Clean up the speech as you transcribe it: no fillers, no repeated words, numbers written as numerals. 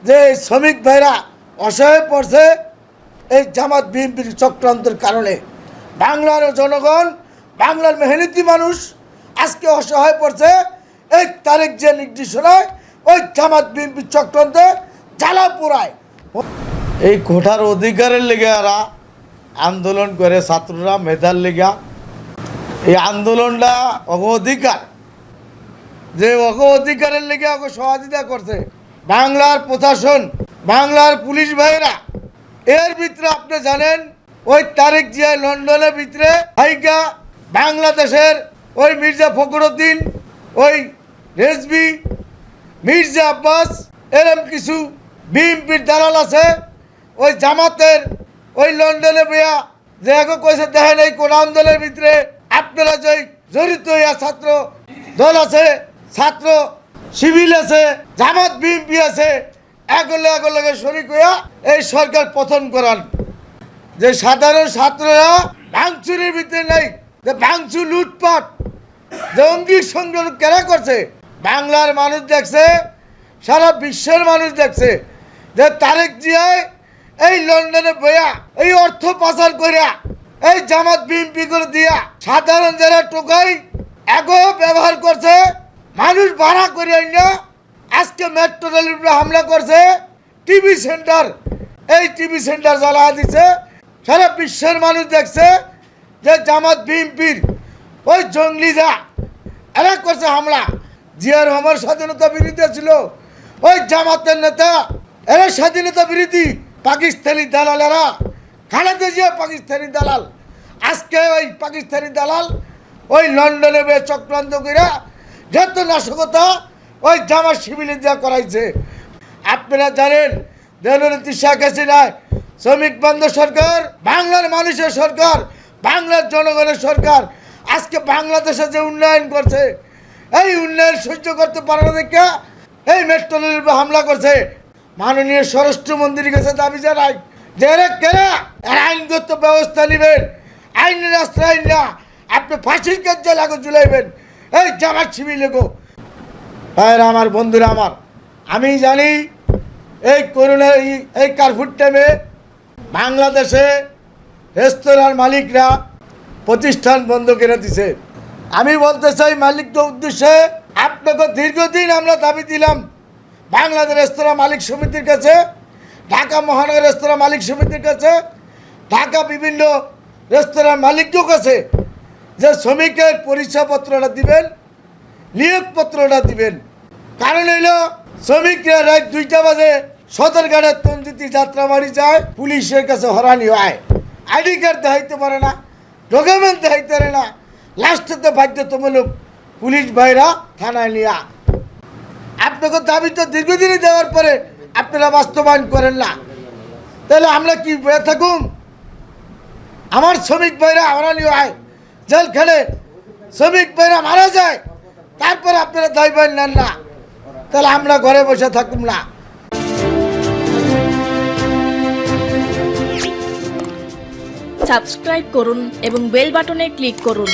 যে শ্রমিক ভাইরা অসহায় পড়ছে এই জামাত বিএনপির চক্রান্তের কারণে। বাংলার জনগণ, বাংলার মেহনতি মানুষ আজকে অসহায় পড়ছে এই তারেক যে নির্দেশনায় ওই জামাত বিএনপির চক্রান্তে জ্বালা পোড়ায়। এই কোঠার অধিকারের লেগে এরা আন্দোলন করে, ছাত্ররা মেধার লেগা। এই আন্দোলনটা অধিকার, যে অধিকারের লেগে সহযোগিতা করছে বাংলার প্রশাসন, বাংলার পুলিশ ভাইরা। এর ভিতরে আপনি জানেন ওই তারেক জিয়া লন্ডনের ভিতরে হাইকা বাংলাদেশের ওই মির্জা ফখরুদ্দিন, ওই রেজবি, মির্জা আব্বাস, এরম কিছু বিএনপির দালাল আছে। ওই জামাতের ওই লন্ডনে বেয়া যে এখন কইছে দেখেন এই কোন আন্দোলনের ভিতরে আপনারা যে জড়িত হইয়া ছাত্র দল আছে, ছাত্র সিভিল আছে, জামাত বিএনপি আছে, এগুলো শরিক হইয়া এই সরকার পতন করান। যে সাধারণ ছাত্ররা ভাঙচুরের ভিতরে নাই, যে ভাঙচুর লুটপাট জঙ্গি সংগঠন কেনা করছে, বাংলার মানুষ দেখছে, সারা বিশ্বের মানুষ দেখছে যে তারেক জিয়ায় এই লন্ডনে বইয়া এই অর্থ পাচার করিয়া এই জামাত বিএনপি করে দিয়া সাধারণ যারা টোকাই এগো ব্যবহার করছে, মানুষ ভাড়া করিয়া না আজকে মেট্রো রেলের উপরে হামলা করছে, টিভি সেন্টার, এই টিভি সেন্টার জ্বালা দিছে। সারা বিশ্বের মানুষ দেখছে যে জামাত বিএনপির ওই জঙ্গলি যা এরা করছে হামলা। জিয়ার রহমান স্বাধীনতা বিরোধী ছিল, ওই জামাতের নেতা এরা স্বাধীনতা বিরোধী। পাকিস্তানি দালালেরা, খালেদা জিয়া পাকিস্তানি দালাল, আজকে ওই পাকিস্তানি দালাল ওই লন্ডনে চক্রান্ত করে যত নাশকতা ওই জামাত শিবিরে দেওয়া করাইছে। আপনারা জানেন দেশনেত্রী শেখ হাসিনায় শ্রমিক বান্ধব সরকার, বাংলার মানুষের সরকার, বাংলার জনগণের সরকার আজকে বাংলাদেশে যে উন্নয়ন করছে, এই উন্নয়ন সহ্য করতে পারে না দেখে এই মেট্রো রেলের উপরে হামলা করছে। মাননীয় স্বরাষ্ট্রমন্ত্রীর কাছে দাবি জানাই যে এরা আইনগত ব্যবস্থা নেবেন, আইনের আশ্রয় না আপনি ফাঁসির কাজে লাগো ঝুলাইবেন এই জামাত শিবির। ভাইরা আমার, বন্ধুরা আমার, আমি জানি এই করোনা এই কারফিউর টাইমে বাংলাদেশে রেস্তোরাঁর মালিকরা প্রতিষ্ঠান বন্ধ করে দিছে। আমি বলতে চাই মালিকদের উদ্দেশ্যে, আপনাকে দীর্ঘদিন আমরা দাবি দিলাম বাংলাদেশ রেস্তোরাঁ মালিক সমিতির কাছে, ঢাকা মহানগর রেস্তোরাঁ মালিক সমিতির কাছে, ঢাকা বিভিন্ন রেস্তোরাঁর মালিকদের কাছে যে শ্রমিকের পরিচয়পত্রটা দিবেন, নিয়োগপত্রটা দিবেন। কারণ হইল শ্রমিকরা রাত 2টা বাজে সদরঘাটের তঞ্জিতি যাত্রাবাড়ি যায়, পুলিশের কাছে হরানি হয়, আইডি কার্ড দেখাইতে পারে না, ডকুমেন্ট দেখাইতে পারে না, লাস্টেতে বাধ্যতামূলক পুলিশ ভাইরা থানায় নিয়া। আপনাকে দাবি তো দীর্ঘদিনই দেওয়ার পরে আপনারা বাস্তবায়ন করেন না, তাহলে আমরা কি বয়ে থাকুন? আমার শ্রমিক ভাইরা হরানি হয়, জেল খেলে শ্রমিক ভাইরা মারা যায়, তারপরে আপনারা দায়িত্ব নেন না, তাহলে আমরা ঘরে বসে থাকুন না। সাবস্ক্রাইব করুন এবং বেল বাটনে ক্লিক করুন।